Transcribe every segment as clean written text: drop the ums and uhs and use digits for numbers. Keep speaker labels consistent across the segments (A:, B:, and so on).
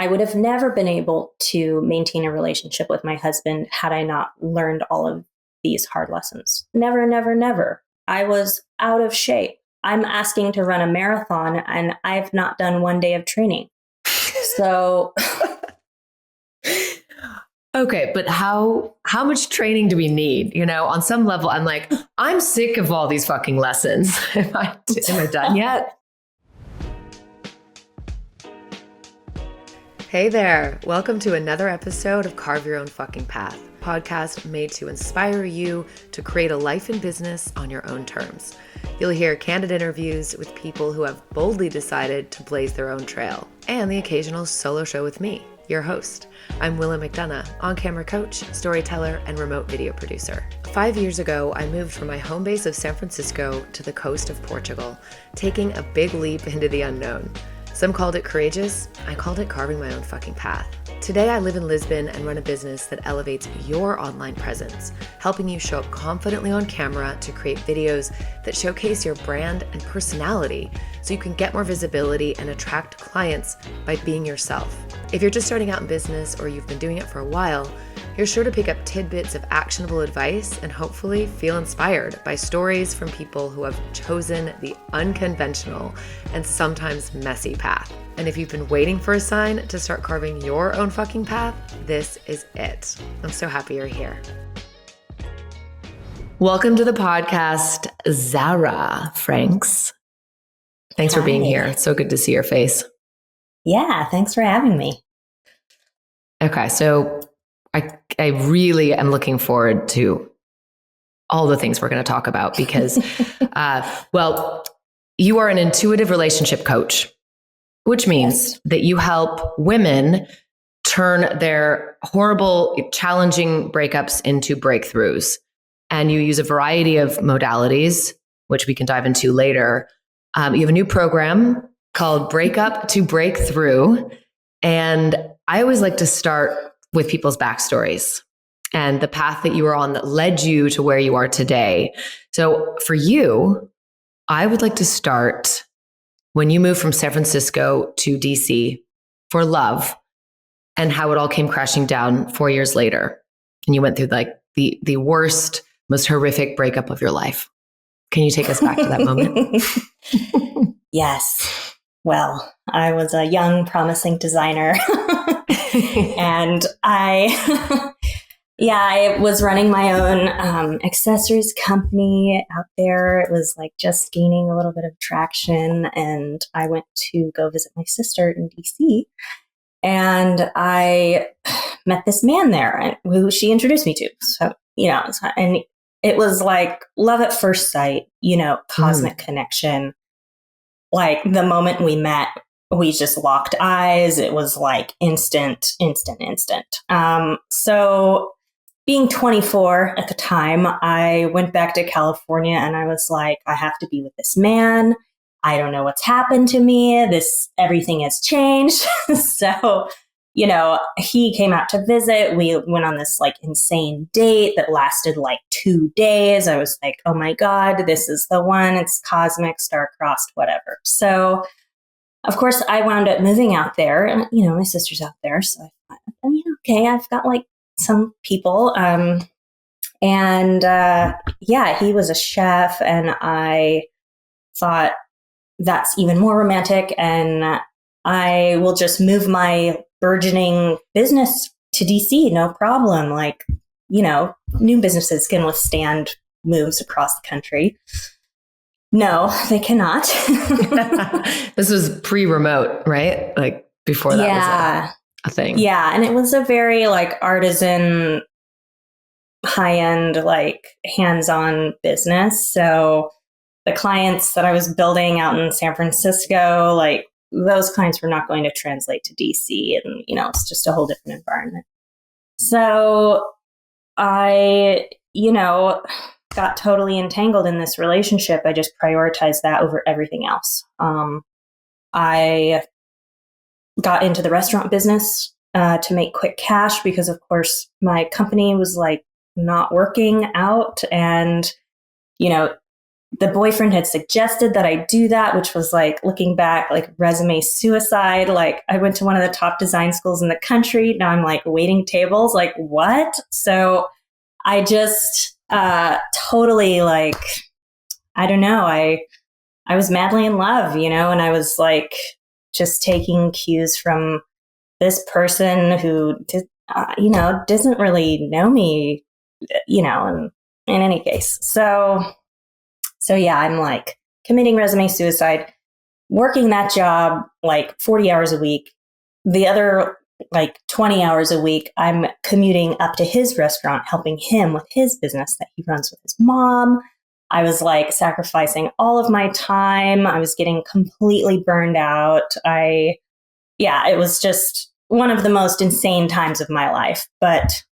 A: I would have never been able to maintain a relationship with my husband had I not learned all of these hard lessons. Never, never, never. I was out of shape. I'm asking to run a marathon and I've not done one day of training. So
B: okay, but how much training do we need? You know, on some level, I'm like, I'm sick of all these fucking lessons. Am I done yet? Hey there. Welcome to another episode of Carve Your Own Fucking Path, a podcast made to inspire you to create a life and business on your own terms. You'll hear candid interviews with people who have boldly decided to blaze their own trail, and the occasional solo show with me, your host. I'm Willa McDonough, on-camera coach, storyteller, and remote video producer. 5 years ago, I moved from my home base of San Francisco to the coast of Portugal, taking a big leap into the unknown. Some called it courageous. I called it carving my own fucking path. Today, I live in Lisbon and run a business that elevates your online presence, helping you show up confidently on camera to create videos that showcase your brand and personality so you can get more visibility and attract clients by being yourself. If you're just starting out in business or you've been doing it for a while, you're sure to pick up tidbits of actionable advice and hopefully feel inspired by stories from people who have chosen the unconventional and sometimes messy path. And if you've been waiting for a sign to start carving your own fucking path, this is it. I'm so happy you're here. Welcome to the podcast, Zara Franks. Thanks for being here. It's so good to see your face.
A: yeah, thanks for having me.
B: Okay, so I really am looking forward to all the things we're going to talk about because, well, you are an intuitive relationship coach, which means that you help women turn their horrible, challenging breakups into breakthroughs. And you use a variety of modalities, which we can dive into later. You have a new program called Breakup to Breakthrough. And I always like to start with people's backstories and the path that you were on that led you to where you are today. So for you, I would like to start when you moved from San Francisco to DC for love and how it all came crashing down 4 years later. And you went through like the worst, most horrific breakup of your life. Can you take us back to that moment?
A: Yes. Well, I was a young, promising designer. And I was running my own accessories company out there. It was like just gaining a little bit of traction. And I went to go visit my sister in DC. And I met this man there who she introduced me to. So, and it was like love at first sight, cosmic connection. Like the moment we met, we just locked eyes. It was like instant. So being 24 at the time, I went back to California and I was like, I have to be with this man. I don't know what's happened to me. Everything has changed. So, he came out to visit. We went on this like insane date that lasted like 2 days. I was like, oh my God, this is the one. It's cosmic, star-crossed, whatever. So of course, I wound up moving out there, and my sister's out there, so I thought, okay, I've got like some people, he was a chef, and I thought that's even more romantic, and I will just move my burgeoning business to DC, no problem. Like, new businesses can withstand moves across the country. No, they cannot.
B: This was pre-remote, right? Like before that was a thing.
A: Yeah. And it was a very like artisan, high-end, like hands-on business. So the clients that I was building out in San Francisco, like those clients were not going to translate to DC. And, it's just a whole different environment. So I, got totally entangled in this relationship. I just prioritized that over everything else. I got into the restaurant business to make quick cash because, of course, my company was like not working out. And, the boyfriend had suggested that I do that, which was like, looking back, like resume suicide. Like, I went to one of the top design schools in the country. Now I'm like waiting tables. Like, what? So I just totally like, I don't know. I was madly in love, you know, and I was like just taking cues from this person who did, you know, doesn't really know me, you know, and in any case. So yeah, I'm like committing resume suicide, working that job like 40 hours a week. The other like 20 hours a week, I'm commuting up to his restaurant, helping him with his business that he runs with his mom. I was like sacrificing all of my time. I was getting completely burned out. It was just one of the most insane times of my life. But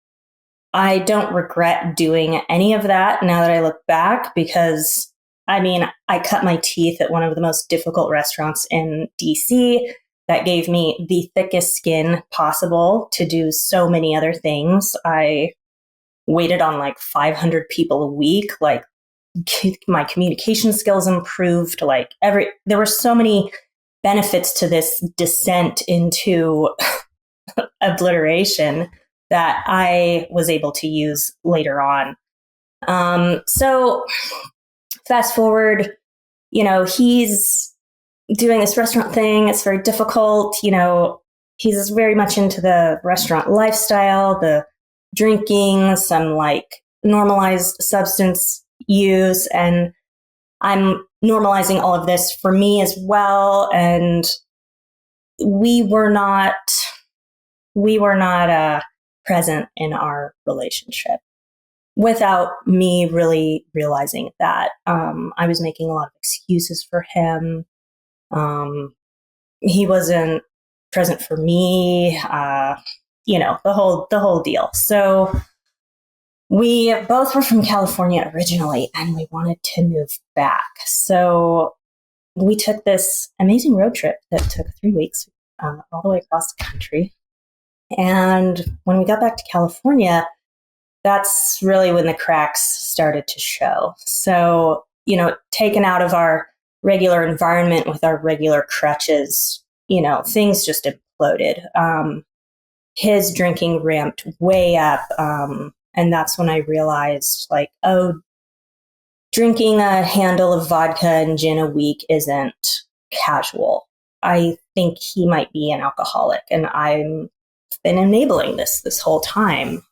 A: I don't regret doing any of that now that I look back, because I mean, I cut my teeth at one of the most difficult restaurants in DC that gave me the thickest skin possible to do so many other things. I waited on like 500 people a week. Like, my communication skills improved. Like, there were so many benefits to this descent into obliteration that I was able to use later on. So fast forward, you know, he's doing this restaurant thing. It's very difficult. You know, he's very much into the restaurant lifestyle, the drinking, some like normalized substance use. And I'm normalizing all of this for me as well. And we were not present in our relationship without me really realizing that. I was making a lot of excuses for him. He wasn't present for me. You know, the whole deal. So we both were from California originally, and we wanted to move back. So we took this amazing road trip that took 3 weeks, all the way across the country. And when we got back to California, that's really when the cracks started to show. So, you know, taken out of our regular environment with our regular crutches, you know, things just imploded. His drinking ramped way up. And that's when I realized, like, oh, drinking a handle of vodka and gin a week isn't casual. I think he might be an alcoholic, and I've been enabling this whole time.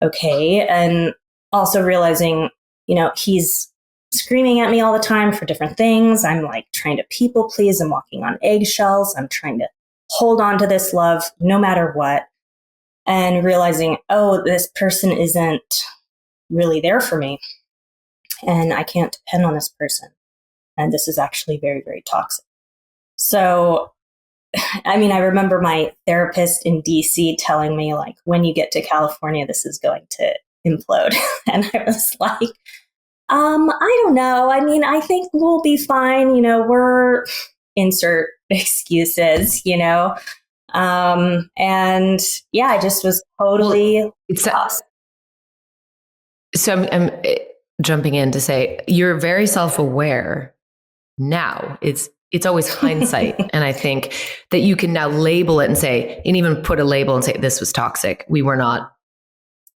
A: Okay. And also realizing, you know, he's screaming at me all the time for different things. I'm like trying to people please. I'm walking on eggshells. I'm trying to hold on to this love no matter what. And realizing, oh, this person isn't really there for me. And I can't depend on this person. And this is actually very, very toxic. So, I mean, I remember my therapist in DC telling me, like, when you get to California, this is going to implode. And I was like, I don't know. I mean, I think we'll be fine. You know, we're insert excuses, you know? And yeah, I just was totally lost.
B: So I'm jumping in to say, you're very self-aware now. It's always hindsight. And I think that you can now label it and say, and even put a label and say, this was toxic. We were not,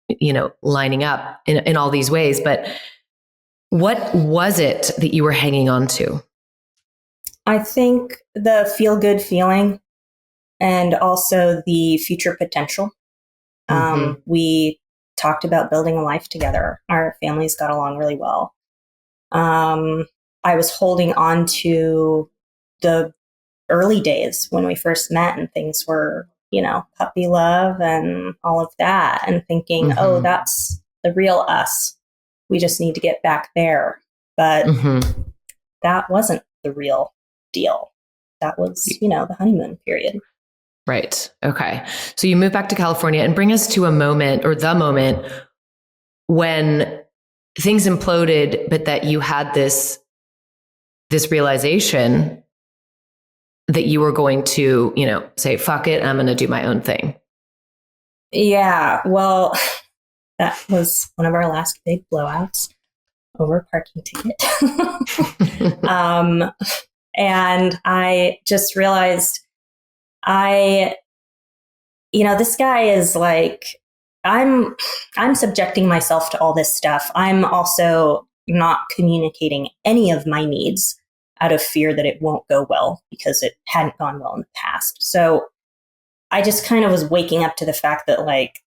B: you know, lining up in all these ways. But what was it that you were hanging on to?
A: I think the feel-good feeling, and also the future potential. We talked about building a life together. Our families got along really well. I was holding on to the early days when we first met, and things were, you know, puppy love and all of that, and thinking, oh, that's the real us. We just need to get back there. But that wasn't the real deal. That was, you know, the honeymoon period.
B: Right. Okay. So you moved back to California, and bring us to a moment, or the moment, when things imploded, but that you had this realization that you were going to, you know, say, fuck it, I'm going to do my own thing.
A: Yeah. Well, that was one of our last big blowouts. over a parking ticket. And I just realized this guy is like, I'm subjecting myself to all this stuff. I'm also not communicating any of my needs out of fear that it won't go well because it hadn't gone well in the past. So I just kind of was waking up to the fact that like,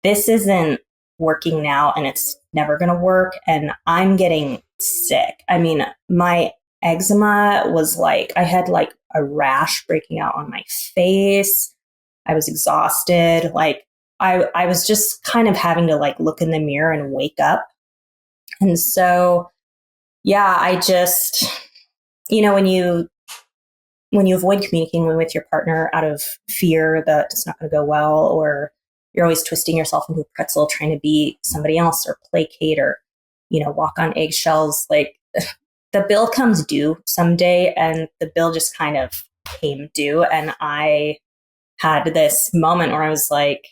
A: this isn't working now and it's never going to work. And I'm getting sick. I mean, my eczema was like, I had like a rash breaking out on my face. I was exhausted. Like I was just kind of having to like look in the mirror and wake up. And so, yeah, I just, when you avoid communicating with your partner out of fear that it's not going to go well, or you're always twisting yourself into a pretzel trying to be somebody else or placate or, walk on eggshells, like the bill comes due someday, and the bill just kind of came due. And I had this moment where I was like,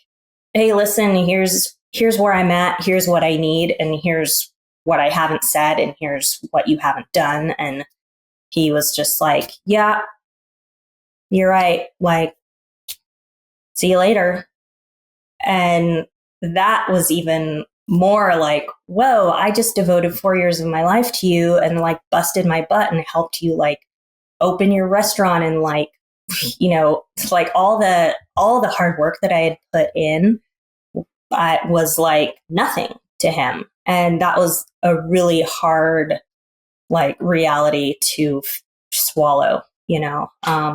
A: hey, listen, here's where I'm at. Here's what I need. And here's what I haven't said. And here's what you haven't done. And he was just like, yeah, you're right. Like, see you later. And that was even more like, whoa, I just devoted 4 years of my life to you and like busted my butt and helped you like open your restaurant and like, like all the hard work that I had put in was like nothing to him. And that was a really hard like reality to swallow,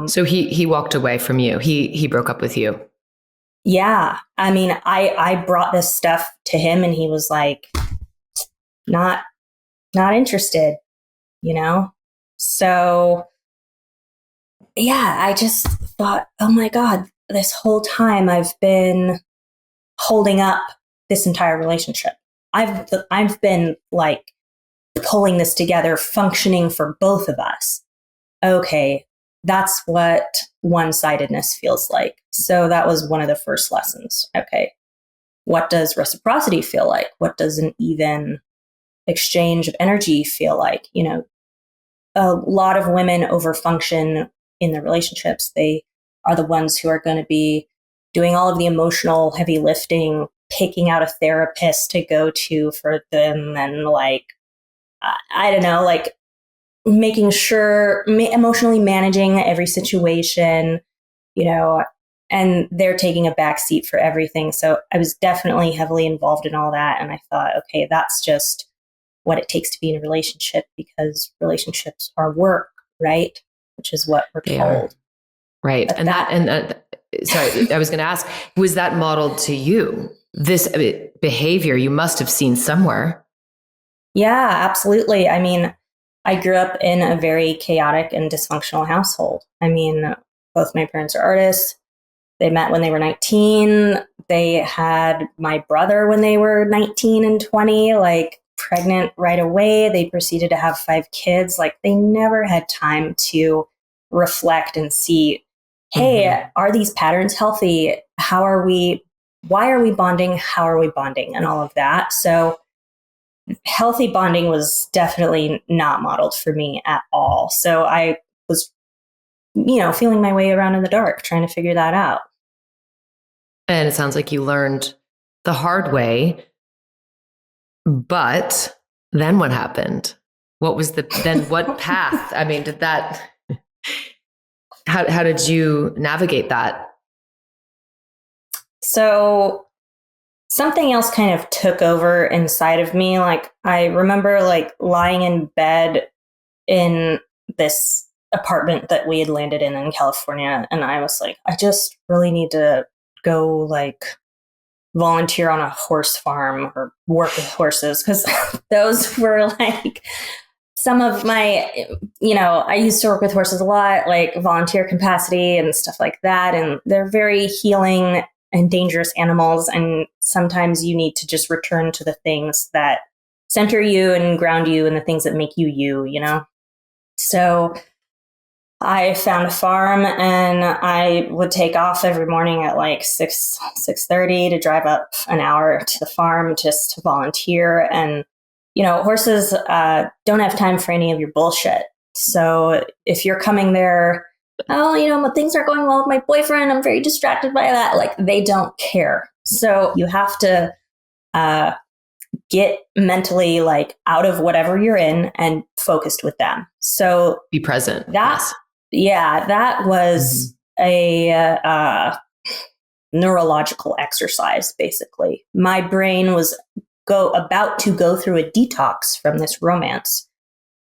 B: So he walked away from you. He broke up with you.
A: Yeah. I mean, I brought this stuff to him and he was like, not interested, So yeah, I just thought, oh my God, this whole time I've been holding up this entire relationship. I've been like pulling this together, functioning for both of us. Okay, that's what one-sidedness feels like. So that was one of the first lessons. Okay, what does reciprocity feel like? What does an even exchange of energy feel like? A lot of women overfunction in their relationships. They are the ones who are going to be doing all of the emotional heavy lifting, picking out a therapist to go to for them, and like, I don't know, like making sure, emotionally managing every situation, and they're taking a back seat for everything. So I was definitely heavily involved in all that. And I thought, okay, that's just what it takes to be in a relationship, because relationships are work, right? Which is what we're told.
B: Right. But sorry, I was going to ask, was that modeled to you? This behavior you must have seen somewhere.
A: Yeah, absolutely. I mean, I grew up in a very chaotic and dysfunctional household. I mean, both my parents are artists. They met when they were 19. They had my brother when they were 19 and 20, like pregnant right away. They proceeded to have 5 kids. Like they never had time to reflect and see, hey, are these patterns healthy? Why are we bonding? How are we bonding? And all of that. So healthy bonding was definitely not modeled for me at all. So I was, feeling my way around in the dark, trying to figure that out.
B: And it sounds like you learned the hard way. But then what happened? What was what path? I mean, how did you navigate that?
A: So something else kind of took over inside of me. Like I remember like lying in bed in this apartment that we had landed in California. And I was like, I just really need to go like volunteer on a horse farm or work with horses. Cause those were like some of my, I used to work with horses a lot, like volunteer capacity and stuff like that. And they're very healing and dangerous animals. And sometimes you need to just return to the things that center you and ground you and the things that make you, So I found a farm and I would take off every morning at like 6:30 to drive up an hour to the farm just to volunteer. And horses don't have time for any of your bullshit. So if you're coming there, things aren't going well with my boyfriend, I'm very distracted by that. Like, they don't care. So you have to get mentally like out of whatever you're in and focused with them. So
B: be present.
A: That was a neurological exercise. Basically, my brain was about to go through a detox from this romance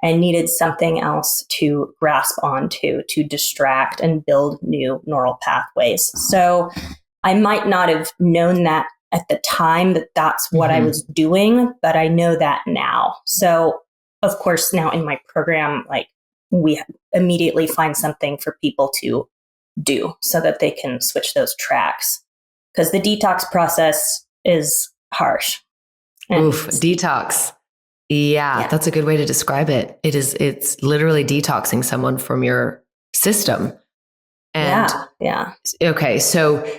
A: and needed something else to grasp onto, to distract and build new neural pathways. So I might not have known that at the time that that's what I was doing, but I know that now. So of course, now in my program, like, we immediately find something for people to do so that they can switch those tracks. Because the detox process is harsh.
B: Detox. Yeah, that's a good way to describe it. It's literally detoxing someone from your system. And okay, so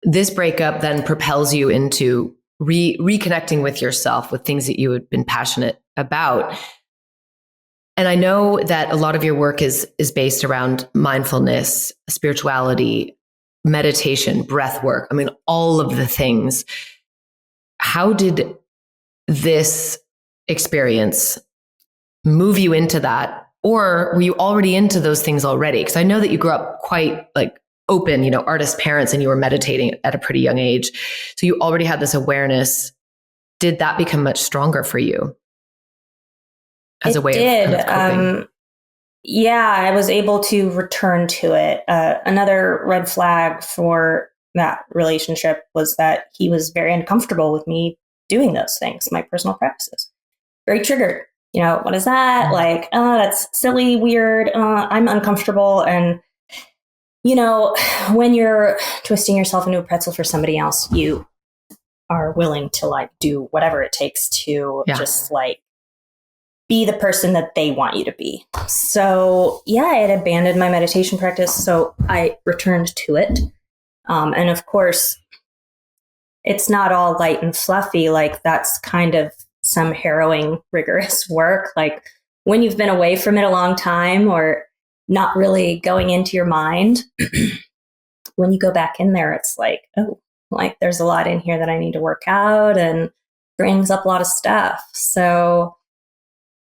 B: this breakup then propels you into reconnecting with yourself, with things that you had been passionate about. And I know that a lot of your work is based around mindfulness, spirituality, meditation, breath work. I mean, all of the things. How did this experience move you into that? Or were you already into those things already? Because I know that you grew up quite like open, artist parents, and you were meditating at a pretty young age. So you already had this awareness. Did that become much stronger for you as a way of kind of coping?
A: I was able to return to it. Another red flag for that relationship was that he was very uncomfortable with me doing those things, my personal practices. Very triggered. What is that? Like, oh, that's silly, weird. I'm uncomfortable. And when you're twisting yourself into a pretzel for somebody else, you are willing to like do whatever it takes to just like be the person that they want you to be. So I had abandoned my meditation practice. So I returned to it. And of course, it's not all light and fluffy. Like, that's kind of some harrowing, rigorous work. Like, when you've been away from it a long time or not really going into your mind, when you go back in there, it's like, oh, like, there's a lot in here that I need to work out, and brings up a lot of stuff. So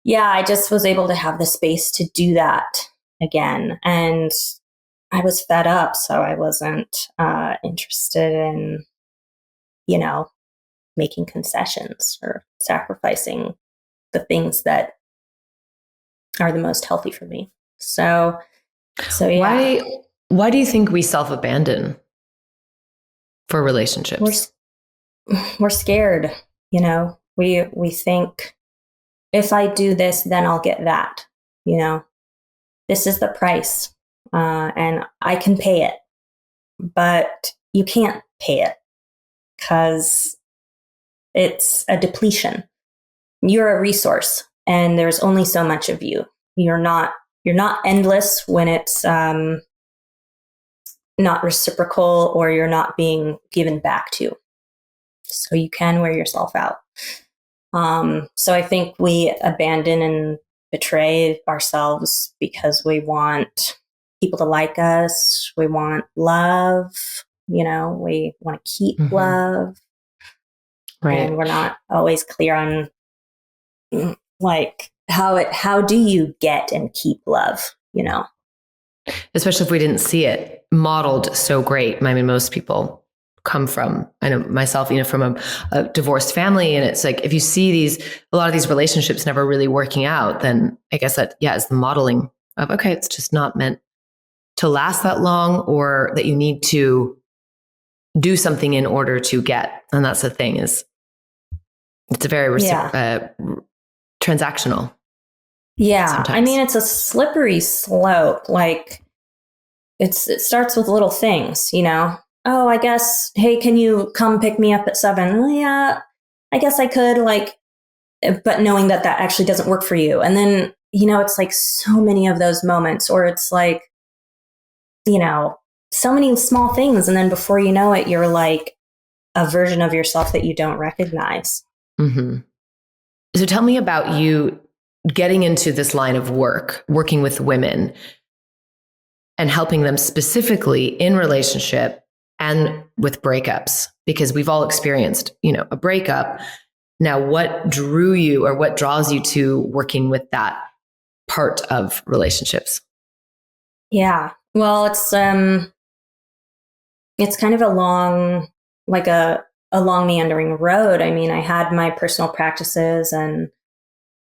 A: I just was able to have the space to do that again. And I was fed up. So I wasn't interested in, making concessions or sacrificing the things that are the most healthy for me. So
B: Why do you think we self-abandon for relationships?
A: We're scared, we think, if I do this, then I'll get that, this is the price, and I can pay it, but you can't pay it because it's a depletion. You're a resource, and there's only so much of you. You're not endless when it's not reciprocal, or you're not being given back to. So you can wear yourself out. So I think we abandon and betray ourselves because we want people to like us. We want love. We want to keep love. Right. And we're not always clear on like how do you get and keep love,
B: Especially if we didn't see it modeled so great. I mean, most people come from, I know myself, from a divorced family. And it's like, if you see a lot of these relationships never really working out, then I guess that, is the modeling of, okay, it's just not meant to last that long, or that you need to do something in order to get. And that's the thing, is it's a very transactional.
A: Yeah.
B: Sometimes.
A: I mean, it's a slippery slope. Like, it starts with little things, Oh, I guess, hey, can you come pick me up at 7? Oh, yeah, I guess I could, like, but knowing that actually doesn't work for you. And then, it's like so many of those moments, or it's like, so many small things. And then before you know it, you're like a version of yourself that you don't recognize.
B: Mm-hmm. So tell me about you getting into this line of work, working with women and helping them specifically in relationship and with breakups, because we've all experienced, a breakup. Now, what drew you or what draws you to working with that part of relationships?
A: Yeah. Well, it's kind of a long, like a long meandering road. I mean, I had my personal practices, and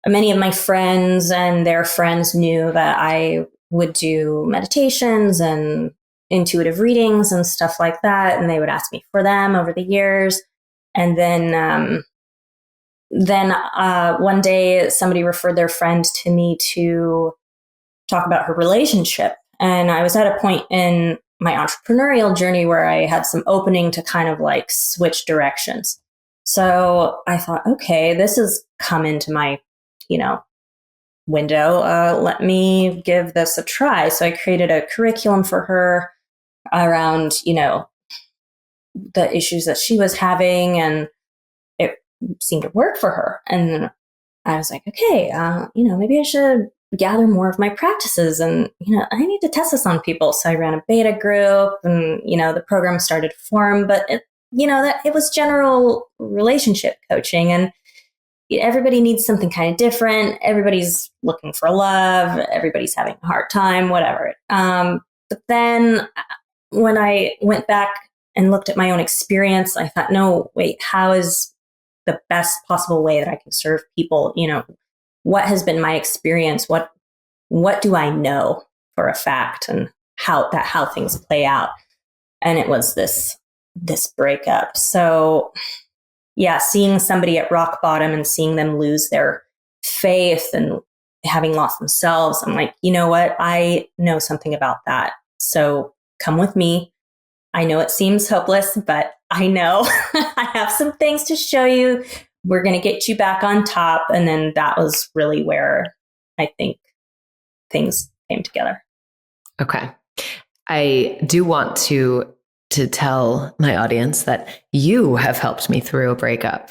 A: many of my friends and their friends knew that I would do meditations and intuitive readings and stuff like that. And they would ask me for them over the years. And then one day somebody referred their friend to me to talk about her relationship. And I was at a point in my entrepreneurial journey where I had some opening to kind of like switch directions. So I thought, okay, this has come into my, window. Let me give this a try. So I created a curriculum for her around, the issues that she was having, and it seemed to work for her. And I was like, okay, maybe I should gather more of my practices, and, I need to test this on people. So I ran a beta group, and, the program started to form, but that it was general relationship coaching, and everybody needs something kind of different. Everybody's looking for love. Everybody's having a hard time, whatever. But then when I went back and looked at my own experience, I thought, no, wait, how is the best possible way that I can serve people? What has been my experience? What do I know for a fact, and how things play out? And it was this breakup. So yeah, seeing somebody at rock bottom and seeing them lose their faith and having lost themselves, I'm like, you know what? I know something about that. So come with me. I know it seems hopeless, but I know I have some things to show you. We're going to get you back on top. And then that was really where I think things came together.
B: Okay. I do want to tell my audience that you have helped me through a breakup.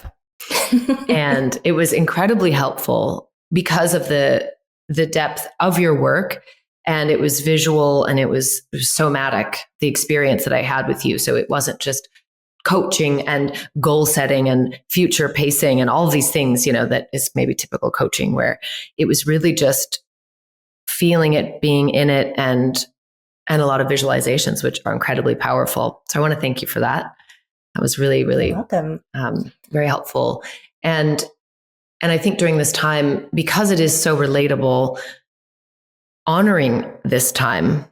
B: And it was incredibly helpful because of the depth of your work. And it was visual, and it was somatic, the experience that I had with you. So it wasn't just coaching and goal setting and future pacing and all of these things, that is maybe typical coaching, where it was really just feeling it, being in it, and a lot of visualizations, which are incredibly powerful. So I want to thank you for that. That was really, really
A: You're welcome.
B: Very helpful. And I think during this time, because it is so relatable, honoring this time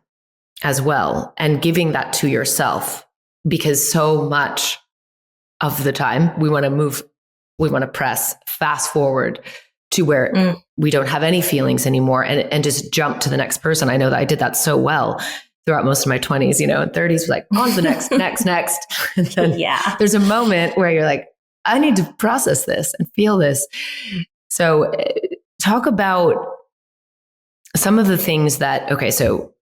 B: as well and giving that to yourself, because so much of the time we want to press fast forward to where we don't have any feelings anymore and just jump to the next person. I know that I did that so well throughout most of my 20s, and 30s, like on to the next, next. And then there's a moment where you're like, I need to process this and feel this. So talk about some of the things that, okay, so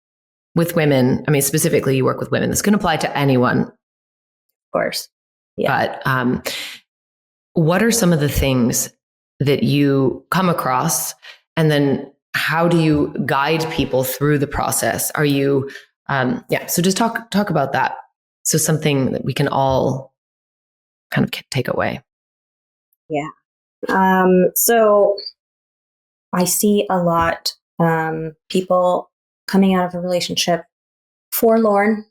B: with women, I mean, specifically you work with women. This can apply to anyone. Of
A: course.
B: Yeah. But what are some of the things that you come across, and then how do you guide people through the process? Are you, so just talk about that. So something that we can all kind of take away.
A: Yeah. So I see a lot, people coming out of a relationship forlorn,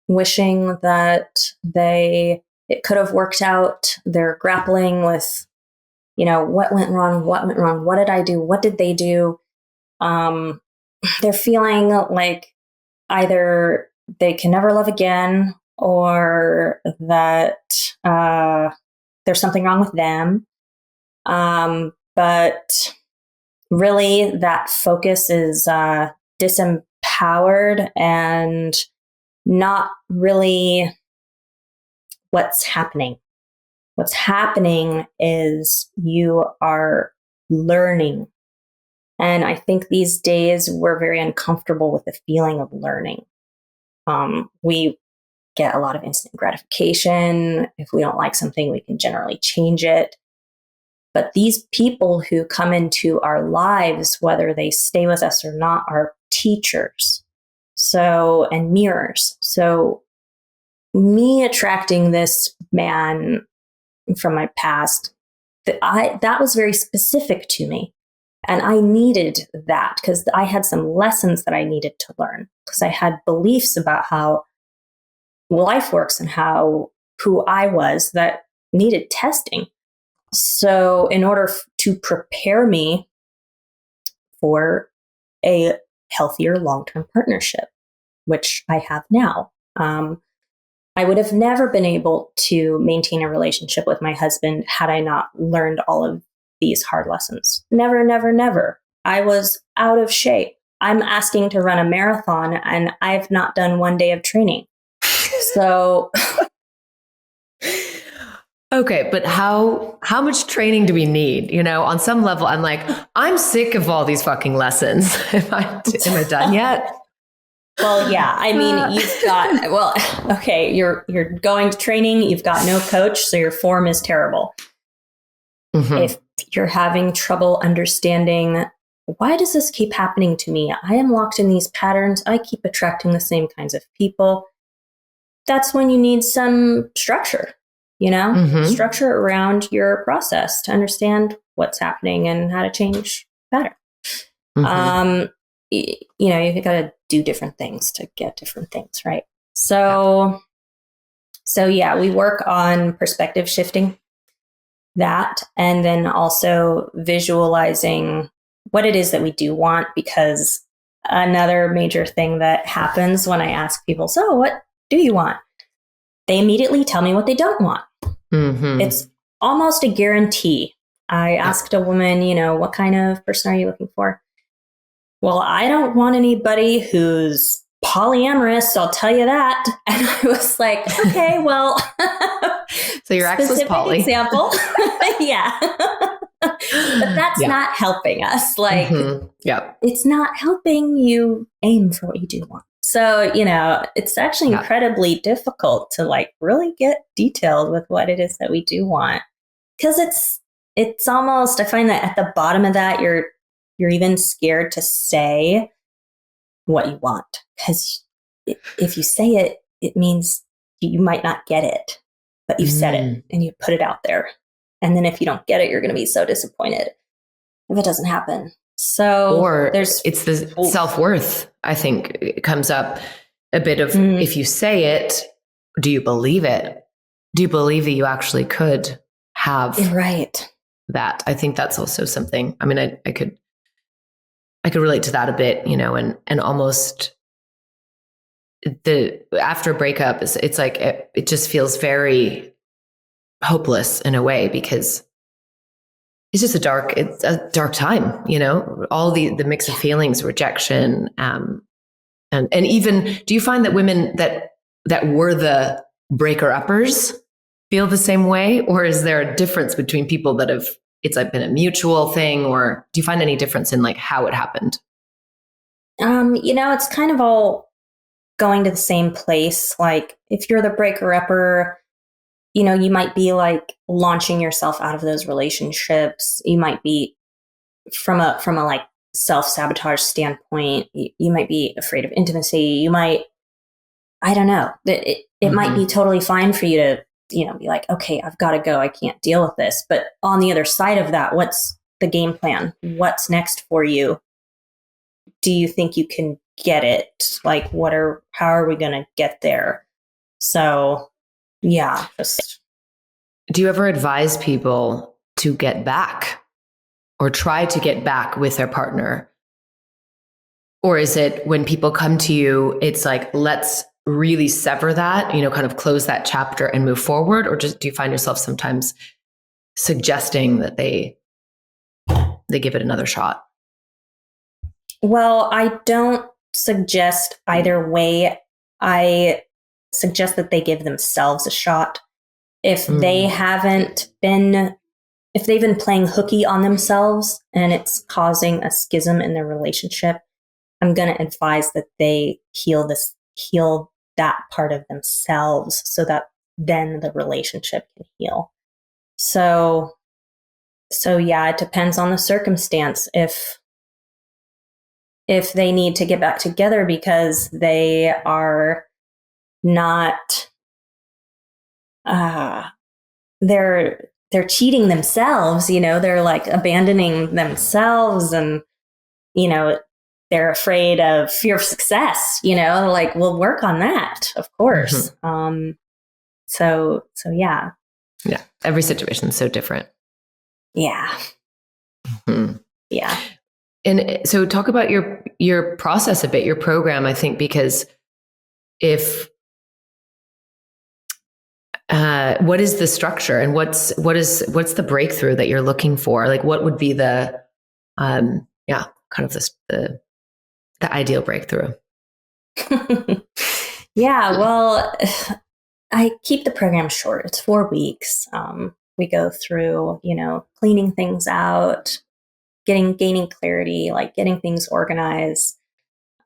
A: wishing that it could have worked out. They're grappling with, what went wrong? What did I do? What did they do? They're feeling like either they can never love again, or that there's something wrong with them. But really that focus is disempowered and not really what's happening. What's happening is you are learning. And I think these days we're very uncomfortable with the feeling of learning. We get a lot of instant gratification. If we don't like something, we can generally change it. But these people who come into our lives, whether they stay with us or not, are teachers. So, and mirrors. So me attracting this man from my past, that was very specific to me. And I needed that because I had some lessons that I needed to learn, because I had beliefs about how life works and who I was that needed testing. So in order to prepare me for a healthier long-term partnership, which I have now, I would have never been able to maintain a relationship with my husband had I not learned all of these hard lessons. Never, never, never. I was out of shape. I'm asking to run a marathon and I've not done one day of training. So
B: okay, but how much training do we need? You know, on some level, I'm like, I'm sick of all these fucking lessons. Am I done yet?
A: Well, yeah. I mean, you've got, okay, you're going to training, you've got no coach, so your form is terrible. Mm-hmm. If you're having trouble understanding, why does this keep happening to me? I am locked in these patterns. I keep attracting the same kinds of people. That's when you need some structure, structure around your process to understand what's happening and how to change pattern. Mm-hmm. You've got to do different things to get different things, right? So yeah, we work on perspective shifting that, and then also visualizing what it is that we do want, because another major thing that happens when I ask people, so what do you want? They immediately tell me what they don't want. Mm-hmm. It's almost a guarantee. I asked a woman, what kind of person are you looking for? Well, I don't want anybody who's polyamorous, I'll tell you that. And I was like, okay, well.
B: So your ex was poly.
A: Example. Yeah. But that's not helping us. Like, It's not helping you aim for what you do want. So, it's actually incredibly difficult to really get detailed with what it is that we do want. Because it's almost, I find that at the bottom of that, you're even scared to say what you want. Because if you say it, it means you might not get it. But you've said it and you put it out there. And then if you don't get it, you're going to be so disappointed if it doesn't happen. So
B: it's the self-worth, I think, it comes up a bit of, if you say it, do you believe it? Do you believe that you actually could have that? I think that's also something. I mean, I could relate to that a bit, and almost after a breakup, it's like, it just feels very hopeless in a way, because it's just a dark time, all the mix of feelings, rejection, and even, do you find that women that were the breaker-uppers feel the same way? Or is there a difference between people that have, it's been a mutual thing, or do you find any difference in how it happened?
A: It's kind of all going to the same place. Like, if you're the breaker-upper, you might be launching yourself out of those relationships. You might be from a self-sabotage standpoint. You might be afraid of intimacy. You might, I don't know, it might be totally fine for you to, be like, okay, I've got to go. I can't deal with this. But on the other side of that, what's the game plan? What's next for you? Do you think you can get it? How are we going to get there? So yeah.
B: Do you ever advise people to get back or try to get back with their partner? Or is it when people come to you, it's like, let's really sever that, kind of close that chapter and move forward? Or just do you find yourself sometimes suggesting that they give it another shot?
A: Well, I don't suggest either way. I suggest that they give themselves a shot. If they've been playing hooky on themselves and it's causing a schism in their relationship, I'm going to advise that they heal that part of themselves so that then the relationship can heal. So So yeah, it depends on the circumstance. If they need to get back together because they are not, they're cheating themselves, they're like abandoning themselves, and, they're afraid of fear of success, like we'll work on that, of course. So yeah.
B: Yeah. Every situation is so different.
A: Yeah. Yeah.
B: And so talk about your process a bit, your program, I think, because if what is the structure and what's the breakthrough that you're looking for? Like what would be the kind of the ideal breakthrough?
A: Yeah, well, I keep the program short. It's 4 weeks. We go through, cleaning things out, gaining clarity, like getting things organized,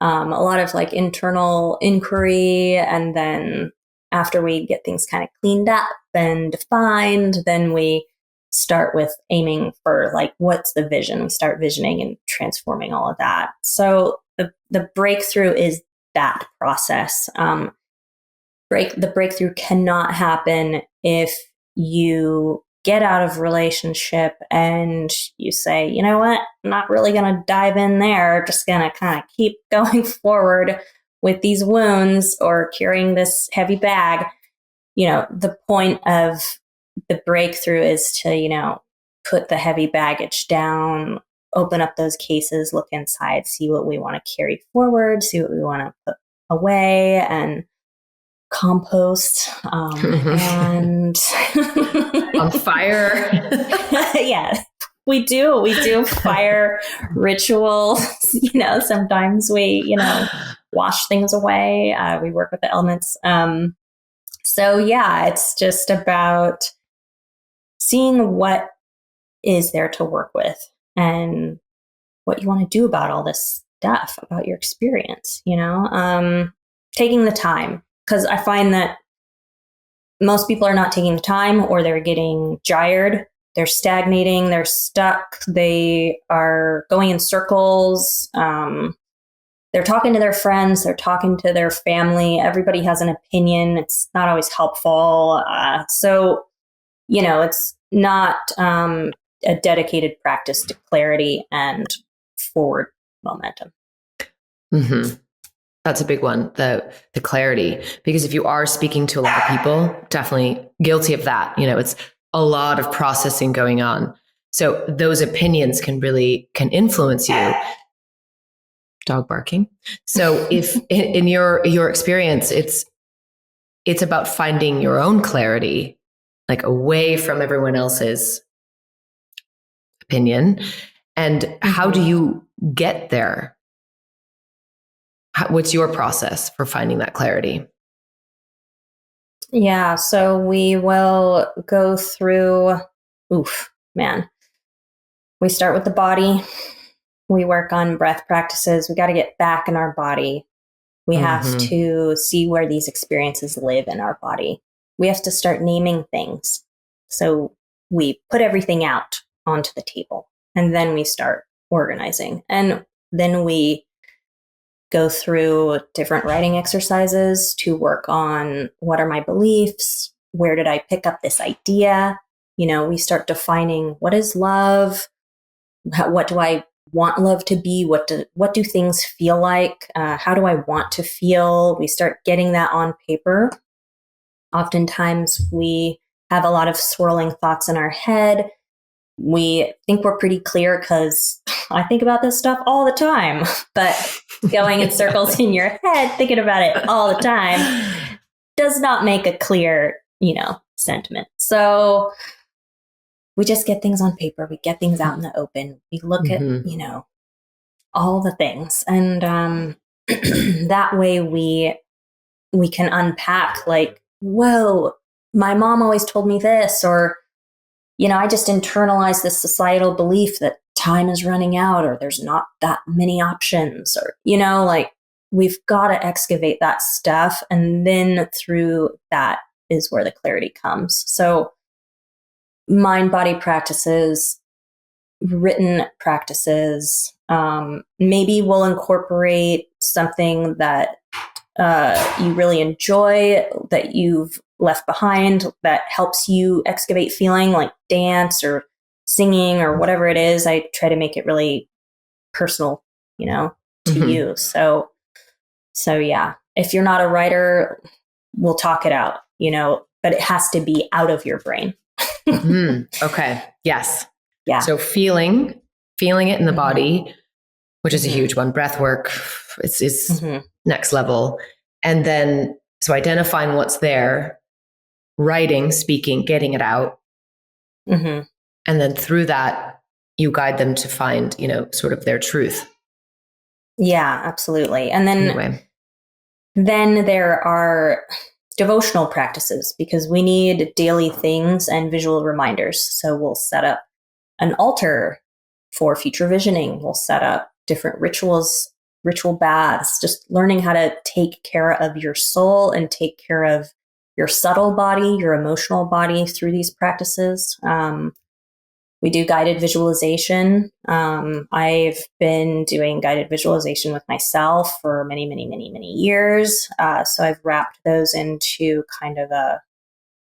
A: a lot of like internal inquiry. And then after we get things kind of cleaned up and defined, then we start with aiming for like, what's the vision? We start visioning and transforming all of that. So the breakthrough is that process. The breakthrough cannot happen if you get out of relationship and you say, you know what, I'm not really going to dive in there, just going to kind of keep going forward with these wounds or carrying this heavy bag. The point of the breakthrough is to, put the heavy baggage down, open up those cases, look inside, see what we want to carry forward, see what we want to put away, and compost and
B: on fire.
A: Yeah, we do fire rituals. Sometimes we wash things away. We work with the elements. So yeah, it's just about seeing what is there to work with and what you want to do about all this stuff, about your experience, taking the time. Because I find that most people are not taking the time, or they're getting gyred, they're stagnating, they're stuck, they are going in circles. They're talking to their friends, they're talking to their family. Everybody has an opinion. It's not always helpful. So, it's not a dedicated practice to clarity and forward momentum.
B: Mm-hmm. That's a big one, the clarity, because if you are speaking to a lot of people, definitely guilty of that. It's a lot of processing going on. So those opinions can influence you. Dog barking. So if in your experience, it's about finding your own clarity, like away from everyone else's opinion. And how do you get there? What's your process for finding that clarity?
A: Yeah, so we will go through, we start with the body. We work on breath practices. We got to get back in our body. We have to see where these experiences live in our body. We have to start naming things. So we put everything out onto the table, and then we start organizing. And then we go through different writing exercises to work on what are my beliefs? Where did I pick up this idea? We start defining what is love? What do I want love to be? What do things feel like? How do I want to feel? We start getting that on paper. Oftentimes we have a lot of swirling thoughts in our head. We think we're pretty clear because I think about this stuff all the time, but going in circles in your head, thinking about it all the time does not make a clear, sentiment. So we just get things on paper. We get things out in the open. We look at, all the things. And that way we can unpack like, whoa, my mom always told me this, or, I just internalized this societal belief that time is running out, or there's not that many options, or, like we've got to excavate that stuff. And then through that is where the clarity comes. So mind body practices, written practices. Maybe we'll incorporate something that you really enjoy, that you've left behind, that helps you excavate feeling, like dance or singing or whatever it is. I try to make it really personal, to you. So yeah, if you're not a writer, we'll talk it out, but it has to be out of your brain.
B: Okay. Yes.
A: Yeah.
B: So feeling it in the body, which is a huge one. Breath work is next level. And then, so identifying what's there, writing, speaking, getting it out. And then through that, you guide them to find, sort of their truth.
A: Yeah, absolutely. And then, then there are devotional practices, because we need daily things and visual reminders. So we'll set up an altar for future visioning. We'll set up different rituals, ritual baths, just learning how to take care of your soul and take care of your subtle body, your emotional body through these practices. We do guided visualization. I've been doing guided visualization with myself for many, many, many, many years. So I've wrapped those into kind of a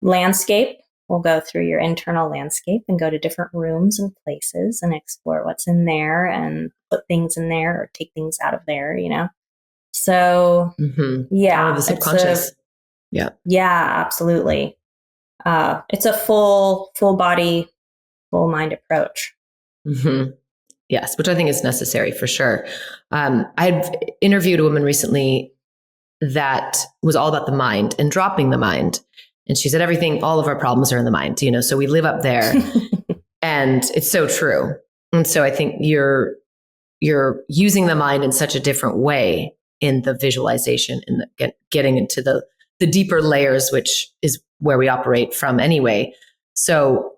A: landscape. We'll go through your internal landscape and go to different rooms and places and explore what's in there and put things in there or take things out of there, So, yeah.
B: The subconscious.
A: Yeah, absolutely. It's a full body, full mind approach.
B: Yes, which I think is necessary for sure. I've interviewed a woman recently that was all about the mind and dropping the mind. And she said, all of our problems are in the mind, so we live up there. And it's so true. And so I think you're using the mind in such a different way in the visualization and getting into the deeper layers, which is where we operate from anyway. So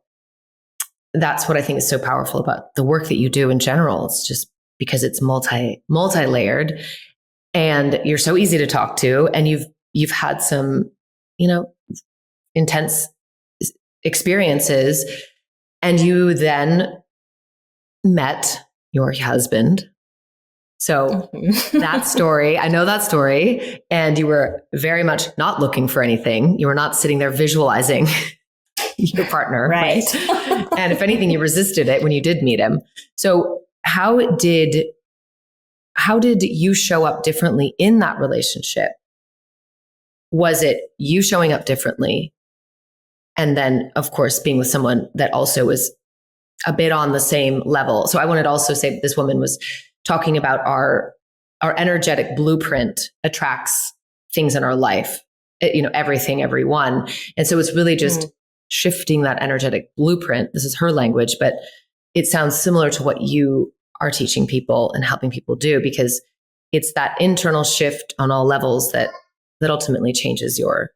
B: that's what I think is so powerful about the work that you do in general. It's just because it's multi-layered, and you're so easy to talk to, and you've had some, intense experiences, and you then met your husband. So that story, I know that story, and you were very much not looking for anything. You were not sitting there visualizing your partner. Right. And if anything, you resisted it when you did meet him. So how did you show up differently in that relationship? Was it you showing up differently? And then, of course, being with someone that also was a bit on the same level. So I wanted to also say that this woman was talking about our energetic blueprint attracts things in our life, everything, everyone. And so it's really just shifting that energetic blueprint. This is her language, but it sounds similar to what you are teaching people and helping people do, because it's that internal shift on all levels that ultimately changes your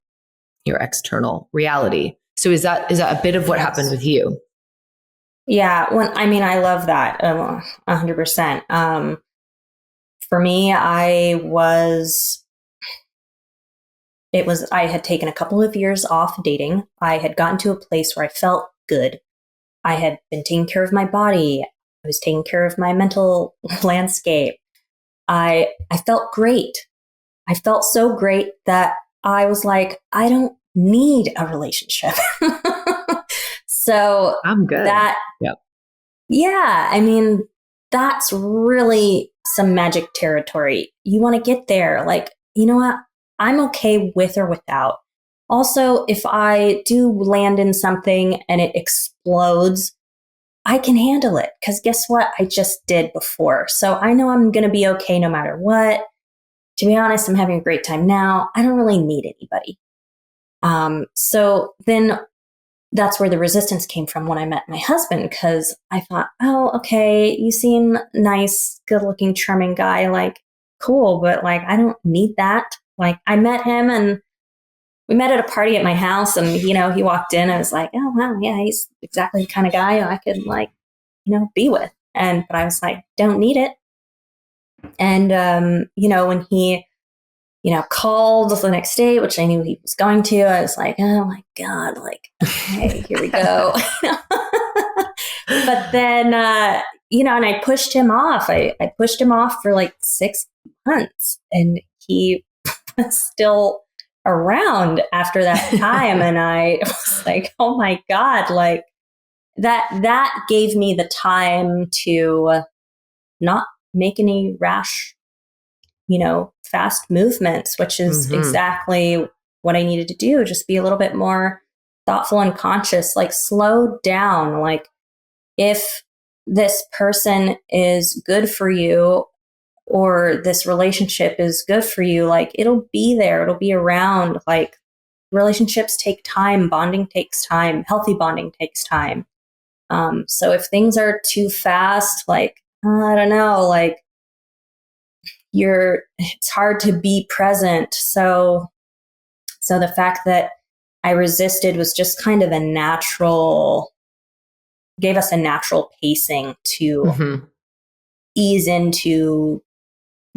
B: external reality. So is that a bit of what happened with you?
A: Yeah. I love that 100%. For me, I had taken a couple of years off dating. I had gotten to a place where I felt good. I had been taking care of my body. I was taking care of my mental landscape. I felt great. I felt so great that I was like, I don't need a relationship. So
B: I'm good.
A: Yeah. That's really some magic territory. You want to get there. Like, you know what? I'm okay with or without. Also, if I do land in something and it explodes, I can handle it, because guess what? I just did before. So I know I'm going to be okay no matter what. To be honest, I'm having a great time now. I don't really need anybody. So then that's where the resistance came from when I met my husband, because I thought, oh, okay, you seem nice, good looking, charming guy, like cool, but like, I don't need that. Like, I met him and we met at a party at my house, and, he walked in. I was like, oh, wow, yeah, he's exactly the kind of guy I could be with. But I was like, don't need it. And, when he, called the next day, which I knew he was going to, I was like, oh my God, like, okay, here we go. But then, and I pushed him off. I pushed him off for like 6 months, and he was still around after that time. And I was like, oh my God, like that gave me the time to not make any rash, fast movements, which is exactly what I needed to do. Just be a little bit more thoughtful and conscious, like slow down. Like if this person is good for you or this relationship is good for you, like it'll be there, it'll be around. Like relationships take time, bonding takes time, healthy bonding takes time. So if things are too fast, like, I don't know, like it's hard to be present. So the fact that I resisted was just kind of gave us a natural pacing to ease into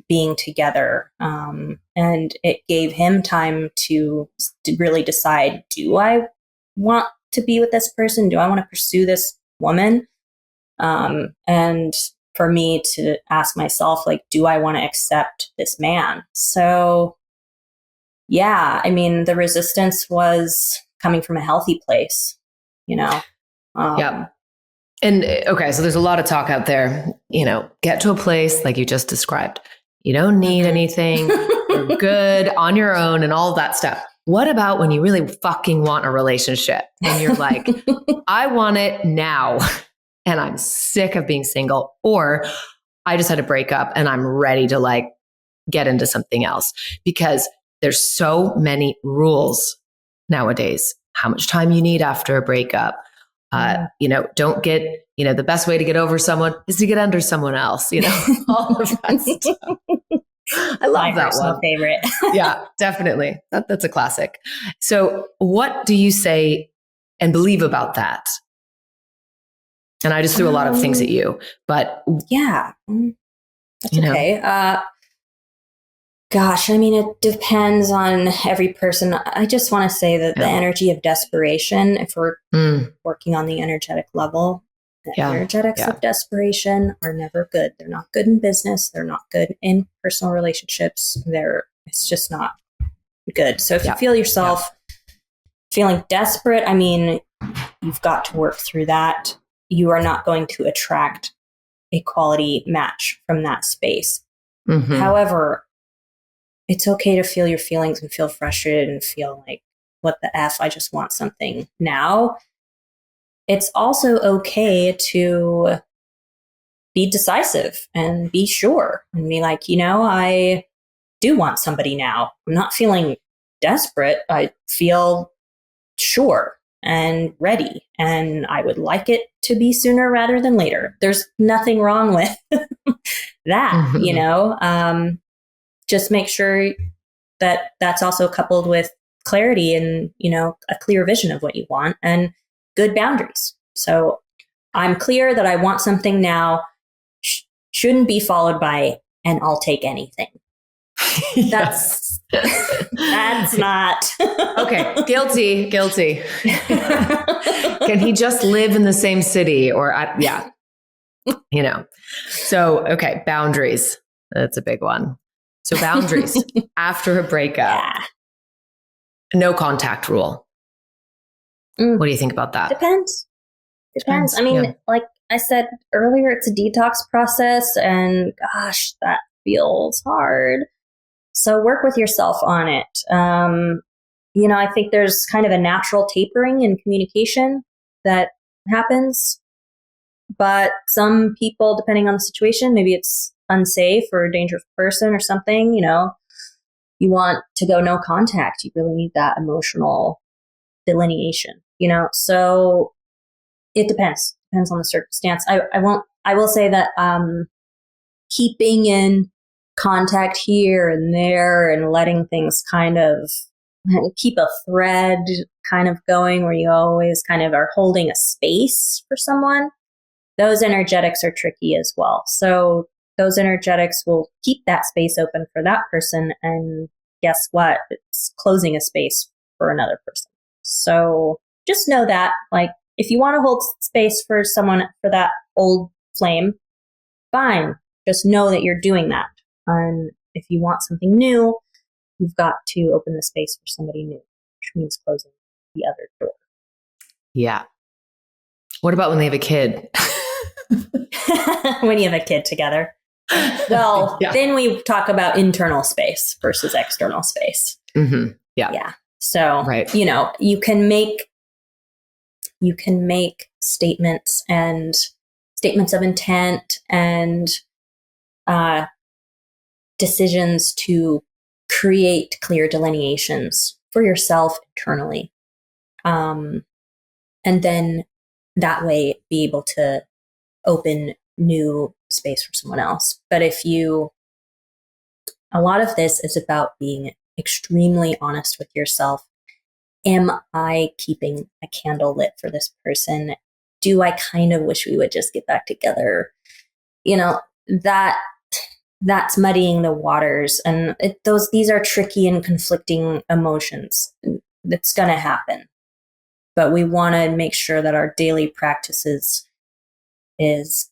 A: being together. And it gave him time to really decide, do I want to be with this person? Do I want to pursue this woman? And for me to ask myself, like, do I want to accept this man? So yeah, I mean, the resistance was coming from a healthy place,
B: Yeah. And okay, so there's a lot of talk out there, get to a place like you just described. You don't need anything. You're good on your own and all of that stuff. What about when you really fucking want a relationship and you're like, I want it now and I'm sick of being single, or I just had a breakup and I'm ready to like get into something else? Because there's so many rules nowadays. How much time you need after a breakup. Don't get, the best way to get over someone is to get under someone else, all of that stuff. I love that one.
A: Favorite.
B: Yeah, definitely. That's a classic. So what do you say and believe about that? And I just threw a lot of things at you, but
A: yeah, that's okay. Gosh, I mean, it depends on every person. I just want to say that the energy of desperation, if we're working on the energetic level, the energetics of desperation are never good. They're not good in business. They're not good in personal relationships. It's just not good. So if you feel yourself feeling desperate, I mean, you've got to work through that. You are not going to attract a quality match from that space. However, it's okay to feel your feelings and feel frustrated and feel like, what the F, I just want something now. It's also okay to be decisive and be sure and be like, I do want somebody now. I'm not feeling desperate. I feel sure and ready, and I would like it to be sooner rather than later. There's nothing wrong with that, just make sure that that's also coupled with clarity and, a clear vision of what you want and good boundaries. So I'm clear that I want something now, shouldn't be followed by, and I'll take anything. That's not.
B: Okay. Guilty. Can he just live in the same city or, so, okay. Boundaries. That's a big one. So boundaries after a breakup, no contact rule. What do you think about that?
A: Depends. I mean, like I said earlier, it's a detox process, and gosh, that feels hard. So work with yourself on it. I think there's kind of a natural tapering in communication that happens, but some people, depending on the situation, maybe it's unsafe or a dangerous person or something, you want to go no contact. You really need that emotional delineation, so it depends on the circumstance. I will say that, keeping in contact here and there and letting things kind of keep a thread kind of going where you always kind of are holding a space for someone, those energetics are tricky as well. So those energetics will keep that space open for that person. And guess what? It's closing a space for another person. So just know that, like, if you want to hold space for someone, for that old flame, fine. Just know that you're doing that. And if you want something new, you've got to open the space for somebody new, which means closing the other door.
B: Yeah. What about when they have a kid?
A: When you have a kid together. Well, then we talk about internal space versus external space.
B: Mm-hmm. Yeah.
A: Yeah. So,
B: right.
A: You can make statements and statements of intent and decisions to create clear delineations for yourself internally. And then that way be able to open new space for someone else. But a lot of this is about being extremely honest with yourself. Am I keeping a candle lit for this person? Do I kind of wish we would just get back together? That's muddying the waters, and these are tricky and conflicting emotions. It's going to happen, but we want to make sure that our daily practices is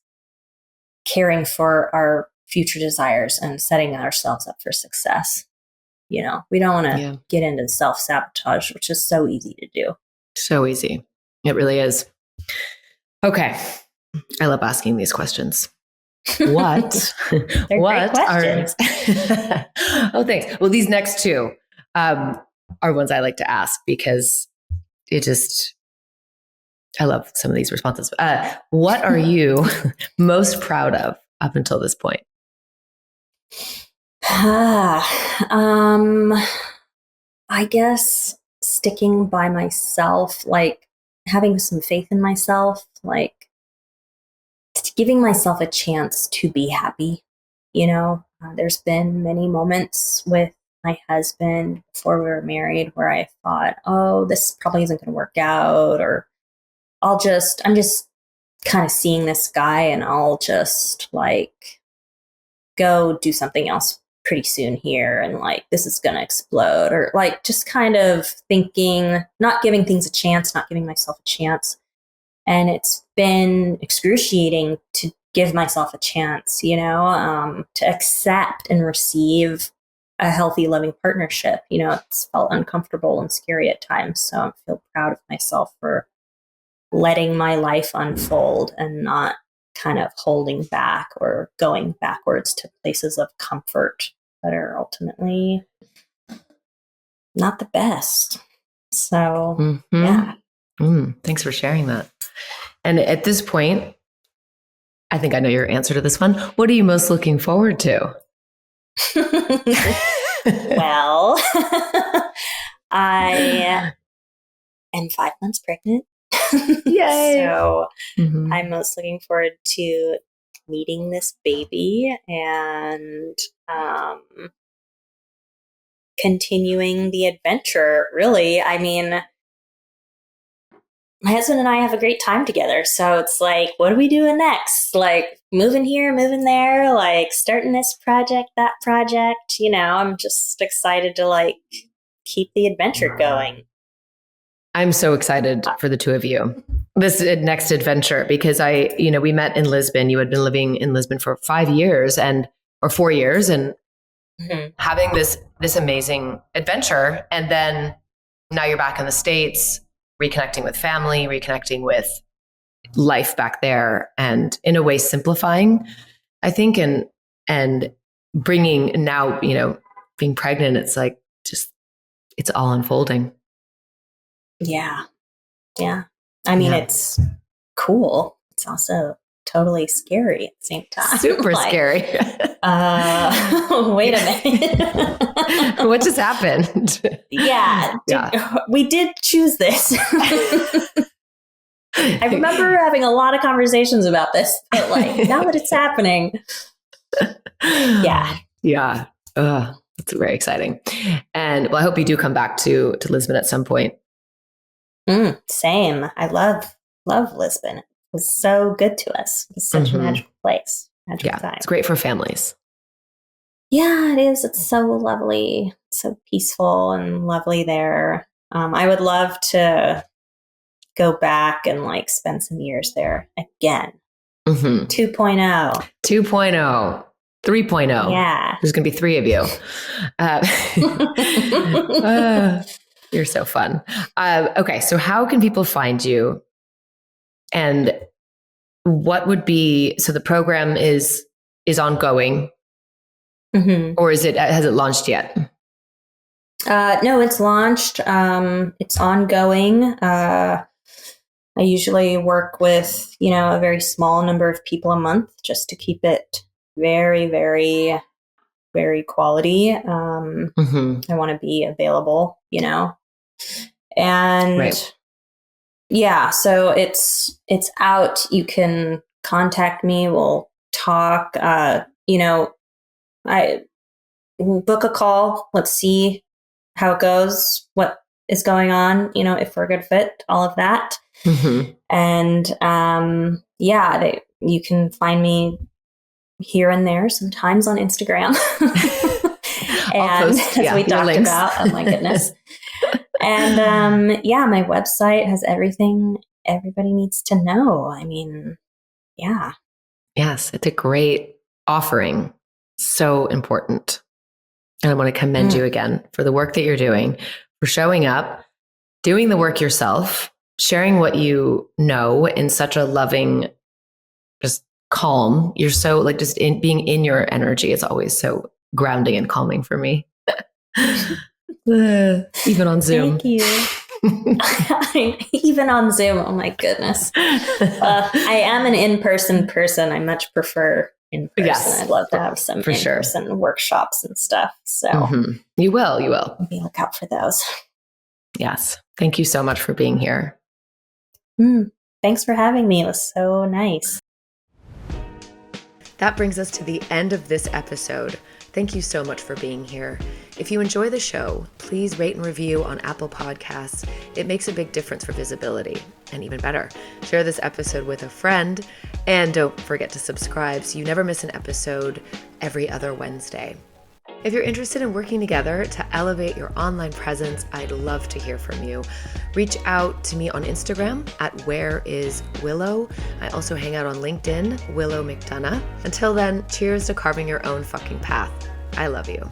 A: caring for our future desires and setting ourselves up for success. We don't want to get into self-sabotage, which is so easy to do.
B: So easy. It really is. Okay. I love asking these questions. What
A: great questions.
B: Oh, thanks. Well, these next two are ones I like to ask because I love some of these responses. What are you most proud of up until this point?
A: I guess sticking by myself, like having some faith in myself, like giving myself a chance to be happy. There's been many moments with my husband before we were married where I thought, oh, this probably isn't going to work out, or I'm just kind of seeing this guy and I'll just like go do something else pretty soon here, and like this is going to explode, or like just kind of thinking, not giving things a chance, not giving myself a chance. And it's been excruciating to give myself a chance, to accept and receive a healthy, loving partnership. It's felt uncomfortable and scary at times. So I feel proud of myself for letting my life unfold and not kind of holding back or going backwards to places of comfort that are ultimately not the best. So, yeah.
B: Thanks for sharing that. And at this point, I think I know your answer to this one. What are you most looking forward to?
A: Well, I am 5 months pregnant.
B: Yay!
A: So I'm most looking forward to meeting this baby and continuing the adventure, really. I mean, my husband and I have a great time together. So it's like, what are we doing next? Like moving here, moving there, like starting this project, that project. I'm just excited to like keep the adventure going.
B: I'm so excited for the two of you. This next adventure, because we met in Lisbon. You had been living in Lisbon for 5 years or 4 years and having this amazing adventure. And then now you're back in the States, reconnecting with family, reconnecting with life back there, and in a way simplifying, I think, and bringing now, being pregnant, it's like it's all unfolding.
A: Yeah. I mean, it's cool. It's also totally scary at the same time.
B: Super scary.
A: Wait a minute.
B: What just happened?
A: Yeah. We did choose this. I remember having a lot of conversations about this, but like now that it's happening. Yeah.
B: Yeah. That's very exciting. And I hope you do come back to Lisbon at some point.
A: Same. I love Lisbon. It was so good to us. It was such a magical place. Magical time.
B: It's great for families.
A: Yeah, it is. It's so lovely, so peaceful and lovely there. I would love to go back and like spend some years there again. 2.0.
B: 2.0. 3.0.
A: Yeah.
B: There's going to be 3 of you. You're so fun. Okay. So how can people find you? And what would be, so the program is ongoing, or has it launched yet?
A: No, it's launched. It's ongoing. I usually work with, a very small number of people a month just to keep it very, very, very quality. I want to be available, and
B: right.
A: Yeah, so it's out. You can contact me. We'll talk. I will book a call. Let's see how it goes, what is going on, if we're a good fit, all of that. And you can find me here and there, sometimes on Instagram. And
B: post,
A: as we talked
B: links.
A: about, oh my goodness. And my website has everything everybody needs to know. I mean, yeah.
B: Yes, it's a great offering. So important. And I want to commend you again for the work that you're doing, for showing up, doing the work yourself, sharing what you know in such a loving, just calm. You're so like just being in your energy is always so grounding and calming for me. Even on Zoom.
A: Thank you. Even on Zoom. Oh my goodness. I am an in-person person. I much prefer in person.
B: Yes,
A: I'd love to have some in-person workshops and stuff. So
B: you will.
A: Maybe look out for those.
B: Yes. Thank you so much for being here.
A: Thanks for having me. It was so nice.
B: That brings us to the end of this episode. Thank you so much for being here. If you enjoy the show, please rate and review on Apple Podcasts. It makes a big difference for visibility. And even better, share this episode with a friend. And don't forget to subscribe so you never miss an episode every other Wednesday. If you're interested in working together to elevate your online presence, I'd love to hear from you. Reach out to me on Instagram at whereiswillow. I also hang out on LinkedIn, Willow McDonough. Until then, cheers to carving your own fucking path. I love you.